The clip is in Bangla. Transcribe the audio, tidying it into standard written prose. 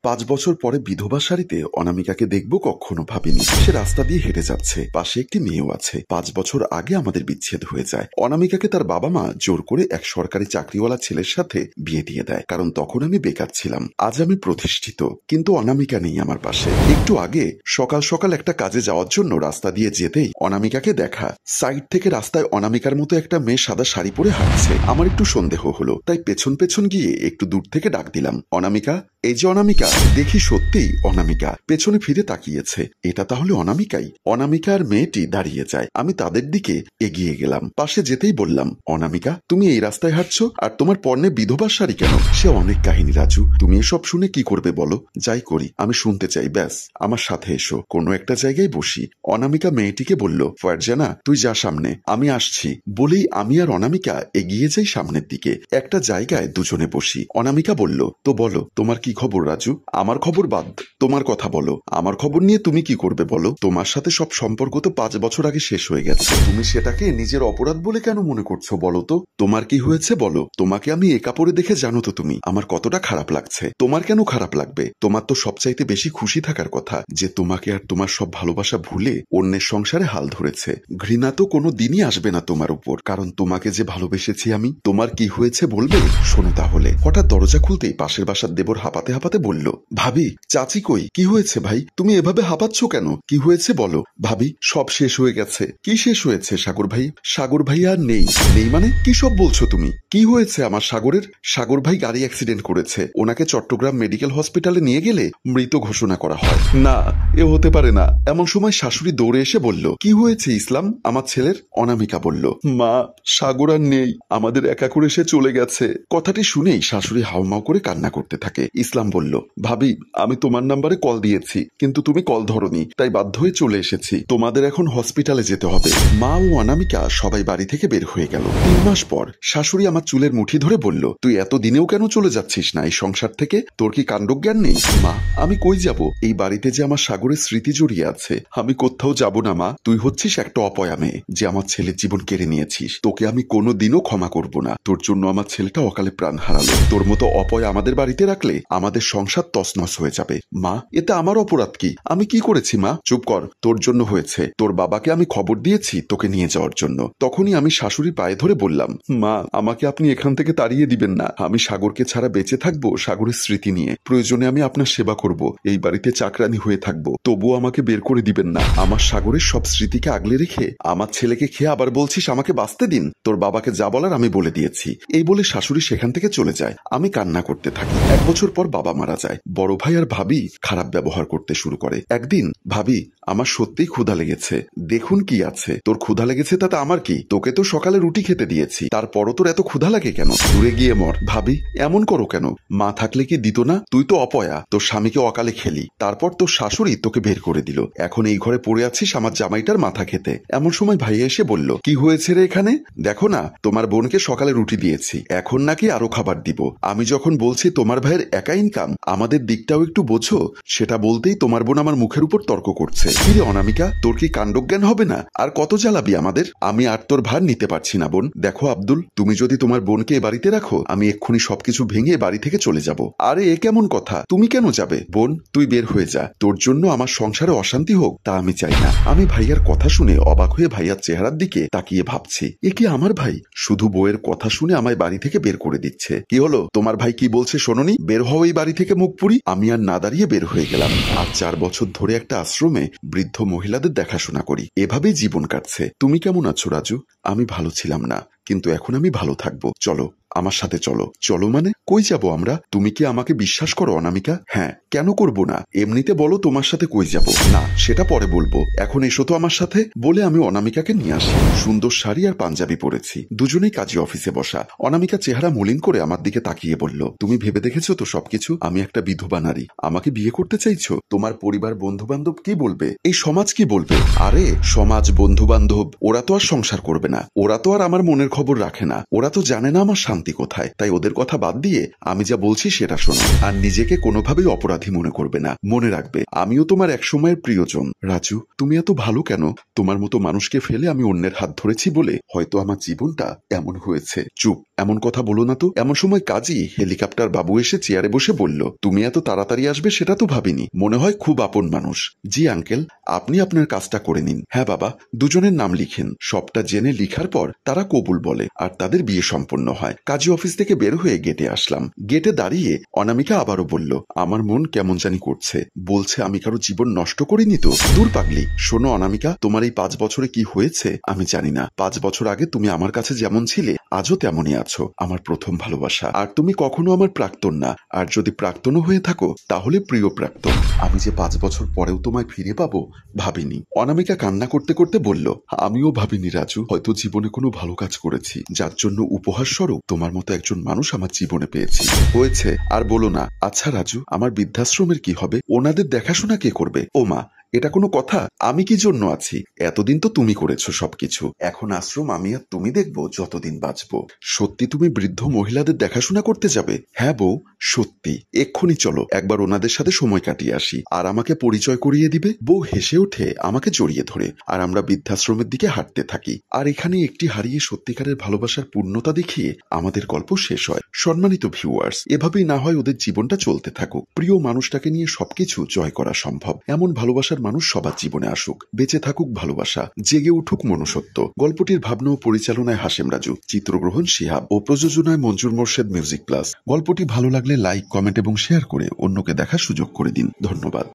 5 বছর পরে বিধবা শাড়িতে অনামিকাকে দেখব কখনো ভাবিনি। সে রাস্তা দিয়ে হেঁটে যাচ্ছে, পাশে একটি মেয়েও আছে। 5 বছর আগে আমাদের বিচ্ছেদ হয়ে যায়। অনামিকাকে তার বাবা মা জোর করে এক সরকারি চাকরিওয়ালা ছেলের সাথে বিয়ে দিয়ে দেয়, কারণ তখন আমি বেকার ছিলাম। আজ আমি প্রতিষ্ঠিত, কিন্তু অনামিকা নেই আমার পাশে। একটু আগে সকাল সকাল একটা কাজে যাওয়ার জন্য রাস্তা দিয়ে যেতেই অনামিকাকে দেখা। সাইড থেকে রাস্তায় অনামিকার মতো একটা মেয়ে সাদা শাড়ি পরে হাঁটছে। আমার একটু সন্দেহ হলো, তাই পেছন পেছন গিয়ে একটু দূর থেকে ডাক দিলাম, অনামিকা, এই যে অনামিকা। দেখি সত্যিই অনামিকা পেছনে ফিরে তাকিয়েছে। এটা তাহলে অনামিকাই। অনামিকা আর মেয়েটি দাঁড়িয়ে যায়। আমি তাদের দিকে এগিয়ে গেলাম। পাশে যেতেই বললাম, অনামিকা, তুমি এই রাস্তায় হাঁটছো আর তোমার পর্নে বিধবার শাড়ি কেন? সে অনেক কাহিনী রাজু, তুমি এসব শুনে কি করবে বলো? যাই করি আমি শুনতে চাই, ব্যাস আমার সাথে এসো, কোনো একটা জায়গায় বসি। অনামিকা মেয়েটিকে বলল, ফারজানা তুই যা সামনে, আমি আসছি। বলেই আমি আর অনামিকা এগিয়ে যাই সামনের দিকে। একটা জায়গায় দুজনে বসি। অনামিকা বলল, তো বলো তোমার কি খবর রাজু? আমার খবর বাদ, তোমার কথা বলো। আমার খবর নিয়ে তুমি কি করবে বলো? তোমার সাথে সব সম্পর্ক তো 5 বছর আগে শেষ হয়ে গেছে। তুমি সেটাকে নিজের অপরাধ বলে কেন মনে করছো বলো তো? তোমার কি হয়েছে বলো? তোমাকে আমি এ কাপড়ে দেখে জানো তো তুমি আমার কতটা খারাপ লাগছে। তোমার কেন খারাপ লাগবে? তোমার তো সবচাইতে বেশি খুশি থাকার কথা যে তোমাকে আর তোমার সব ভালোবাসা ভুলে অন্যের সংসারে হাল ধরেছে। ঘৃণা তো কোনো দিনই আসবে না তোমার উপর, কারণ তোমাকে যে ভালোবেসেছি আমি। তোমার কি হয়েছে বলবে? শোনো তাহলে। হঠাৎ দরজা খুলতেই পাশের বাসার দেবর হাঁপাতে হাঁপাতে বলল, ভাবি, চাচি কই? কি হয়েছে ভাই? তুমি এভাবে হাঁপাচ্ছ কেন? কি হয়েছে বলো? ভাবি, সব শেষ হয়ে গেছে। কি শেষ হয়েছে সাগর ভাই? সাগর ভাই আর নেই। নেই মানে কি সব বলছো তুমি? কি হয়েছে আমার সাগরের? সাগর ভাই গাড়ি অ্যাক্সিডেন্ট করেছে। ওনাকে চট্টগ্রাম মেডিকেল হসপিটালে নিয়ে গেলে মৃত ঘোষণা করা হয়। না, এ হতে পারে না। এমন সময় শাশুড়ি দৌড়ে এসে বলল, কি হয়েছে ইসলাম আমার ছেলের? অনামিকা বলল, মা, সাগর আর নেই, আমাদের একা করে সে চলে গেছে। কথাটি শুনেই শাশুড়ি হাউমাউ করে কান্না করতে থাকে। ইসলাম বলল, ভাবি, আমি তোমার নাম্বারে কল দিয়েছি, কিন্তু তুমি কল ধরনি, তাই বাধ্য হয়ে চলে এসেছি। তোমাদের এখন হসপিটালে যেতে হবে। মা ও অনামিকা সবাই বাড়ি থেকে বের হয়ে গেল। 3 মাস পর শাশুড়ি আমার চুলের মুঠি ধরে বলল, তুই এত দিনেও কেন চলে যাচ্ছিস না এই সংসার থেকে? তোর কি কাণ্ডজ্ঞান নেই? মা, আমি কই যাব? এই বাড়িতে যে আমার সাগরের স্মৃতি জড়িয়ে আছে। আমি কোথাও যাব না মা। তুই হচ্ছিস একটা অপয়া মেয়ে, যে আমার ছেলের জীবন কেড়ে নিয়েছিস। তোকে আমি কোনোদিনও ক্ষমা করব না। তোর জন্য আমার ছেলেটা অকালে প্রাণ হারালো। তোর মতো অপয়া আমাদের বাড়িতে রাখলে আমাদের সংসার তছনছ হয়ে যাবে। মা, এতে আমার অপরাধ কি? আমি কি করেছি মা? চুপ কর, তোর জন্য হয়েছে। তোর বাবাকে আমি খবর দিয়েছি তোকে নিয়ে যাওয়ার জন্য। তখনই আমি শাশুড়ির পায়ে ধরে বললাম, মা, আমাকে আপনি এখান থেকে তাড়িয়ে দিবেন না। আমি সাগরকে ছাড়া বেঁচে থাকবো সাগরের স্মৃতি নিয়ে। প্রয়োজনে আমি আপনার সেবা করব, এই বাড়িতে চাকরানি হয়ে থাকবো, তবুও আমাকে বের করে দিবেন না। আমার সাগরের সব স্মৃতিকে আগলে রেখে আমার ছেলেকে খেয়ে আবার বলছিস আমাকে বাঁচতে দিন? তোর বাবাকে যা বলার আমি বলে দিয়েছি। এই বলে শাশুড়ি সেখান থেকে চলে যায়। আমি কান্না করতে থাকি। 1 বছর পর বাবা মারা যায়। বড় ভাই আর ভাবি খারাপ ব্যবহার করতে শুরু করে। একদিন, ভাবি, আমার সত্যিই ক্ষুধা লেগেছে, দেখুন কি আছে। তোর ক্ষুধা লেগেছে তাতে আমার কি? তোকে তো সকালে রুটি খেতে দিয়েছি, তারপরও তোর এত ক্ষুধা লাগে কেন? দূরে গিয়ে মর। ভাবি, এমন করো কেন? মা থাকলে কি দিত না? তুই তো অপয়া, তোর স্বামীকে অকালে খেলি, তারপর তোর শাশুড়ি তোকে বের করে দিল। এখন এই ঘরে পড়ে আছিস আমার জামাইটার মাথা খেতে। এমন সময় ভাইয়া এসে বলল, কি হয়েছে রে এখানে? দেখো না, তোমার বোনকে সকালে রুটি দিয়েছি, এখন নাকি আরো খাবার দিব। আমি যখন বলছি তোমার ভাইয়ের একা ইনকাম, আমাদের দিকটাও একটু বোঝো, সেটা বলতেই তোমার বোন আমার মুখের উপর তর্ক করছে। কিরে অনামিকা, তোর কি কাণ্ডজ্ঞান হবে না? আর কত জ্বালাবি আমাদের? আমি আর তোর ভার নিতে পারছি না বোন। দেখো আব্দুল, তুমি যদি তোমার বোনকে এ বাড়িতে রাখো, আমি এক্ষুনি সবকিছু ভেঙে বাড়ি থেকে চলে যাব। আরে এ কেমন কথা? তুমি কেন যাবে? বোন, তুই বের হয়ে যা। তোর জন্য আমার সংসারে অশান্তি হোক তা আমি চাই না। আমি ভাইয়ার কথা শুনে অবাক হয়ে ভাইয়ার চেহারার দিকে তাকিয়ে ভাবছি, এ কি আমার ভাই? শুধু বউয়ের কথা শুনে আমায় বাড়ি থেকে বের করে দিচ্ছে। কি হলো, তোমার ভাই কি বলছে শোনোনি? বের হও এই বাড়ি থেকে মুখ পুরি। আমি আর না দাঁড়িয়ে বের হয়ে গেলাম। আর 4 বছর ধরে একটা আশ্রমে বৃদ্ধ মহিলাদের দেখাশোনা করি। এভাবেই জীবন কাটছে। তুমি কেমন আছো রাজু? আমি ভালো ছিলাম না, কিন্তু এখন আমি ভালো থাকবো। চলো আমার সাথে চলো। চলো মানে কই যাব আমরা? তুমি কি আমাকে বিশ্বাস করো অনামিকা? হ্যাঁ, কেন করব না? এমনিতে বলো তোমার সাথে কই যাব। না, সেটা পরে বলবো, এখন এসো তো আমার সাথে। বলে আমি অনামিকাকে নিয়ে আসি। সুন্দর শাড়ি আর পাঞ্জাবি পরেছি, দুজনেই কাজী অফিসে বসা। অনামিকা চেহারা মলিন করে আমার দিকে তাকিয়ে বলল, তুমি ভেবে দেখেছো তো সবকিছু? আমি একটা বিধবা নারী, আমাকে বিয়ে করতে চাইছো? তোমার পরিবার বন্ধু বান্ধব কি বলবে? এই সমাজ কি বলবে? আরে সমাজ, বন্ধু বান্ধব, ওরা তো আর সংসার করবে না। ওরা তো আর আমার মনের খবর রাখে না। ওরা তো জানে না আমার শান্তি কোথায়। তাই ওদের কথা বাদ দিয়ে আমি যা বলছি সেটা শোনো, আর নিজেকে কোনোভাবেই অপরাধী অপরাধী মনে করবে না। মনে রাখবে আমিও তোমার একসময়ের প্রিয়জন। রাজু, তুমি এত ভালো কেন? তোমার মতো মানুষকে ফেলে আমি অন্যের হাত ধরেছি বলে হয়তো আমার জীবনটা এমন হয়েছে। চুপ, এমন কথা বলো না তো। এমন সময় কাজী হেলিকপ্টার বাবু এসে চেয়ারে বসে বলল, তুমি এত তাড়াতাড়ি আসবে সেটা তো ভাবিনি। মনে হয় খুব আপন মানুষ। জি আঙ্কেল, আপনি আপনার কাজটা করে নিন। হ্যাঁ বাবা, দুজনের নাম লিখেন। সবটা জেনে লিখার পর তারা কবুল বলে আর তাদের বিয়ে সম্পন্ন হয়। কাজী অফিস থেকে বের হয়ে গেটে আসলাম। গেটে দাঁড়িয়ে অনামিকা আবারও বলল, আমার মন কেমন জানি করছে। বলছে আমি কারো জীবন নষ্ট করিনি তো। দূর পাগলি। শোনো অনামিকা, তোমার এই 5 বছরে কি হয়েছে আমি জানি না। 5 বছর আগে তুমি আমার কাছে যেমন ছিলে আজও তেমনই আছো। আমার প্রথম ভালোবাসা। আর তুমি কখনো আমার প্রাক্তন না। আর যদি প্রাক্তনও হয়ে থাকো তাহলে প্রিয় প্রাক্তন। আমি যে 5 বছর পরেও তোমায় ফিরে পাবো ভাবিনি। অনামিকা কান্না করতে করতে বলল, আমিও ভাবিনি রাজু। হয়তো জীবনে কোনো ভালো কাজ করেছি যার জন্য উপহার স্বরূপ তোমার মতো একজন মানুষ আমার জীবনে পেয়েছি। হয়েছে, আর বলো না। আচ্ছা রাজু, আমার বৃদ্ধাশ্রমের কি হবে? ওনাদের দেখাশোনা কে করবে? ও মা, এটা কোনো কথা? আমি কি জন্য আছি? এতদিন তো তুমি করেছো সবকিছু। এখন আশ্রম আমি আর তুমি দেখবো যতদিন বাঁচবো। সত্যি তুমি বৃদ্ধ মহিলাদের দেখাশোনা করতে যাবে? হ্যাঁ বউ, সত্যি। এক্ষুনি চলো একবার ওনাদের সাথে সময় কাটিয়ে আসি। আর আমাকে পরিচয় করিয়ে দিবে? বউ হেসে ওঠে আমাকে জড়িয়ে ধরে, আর আমরা বৃদ্ধাশ্রমের দিকে হাঁটতে থাকি। আর এখানে একটি হারিয়ে সত্যিকারের ভালোবাসার পূর্ণতা দেখিয়ে আমাদের গল্প শেষ হয়। সম্মানিত ভিউয়ার্স, এভাবেই না হয় ওদের জীবনটা চলতে থাকুক। প্রিয় মানুষটাকে নিয়ে সবকিছু জয় করা সম্ভব। এমন ভালোবাসার মানুষ সবার জীবনে আসুক। বেঁচে থাকুক ভালোবাসা, জেগে উঠুক মনুষ্যত্ব। গল্পটির ভাবনা ও পরিচালনায় হাশেম রাজু, চিত্রগ্রহণ শিহাব ও প্রযোজনায় মঞ্জুর মোর্শেদ মিউজিক প্লাস। গল্পটি ভালো লাগলে লাইক, কমেন্ট এবং শেয়ার করে অন্যকে দেখার সুযোগ করে দিন। ধন্যবাদ।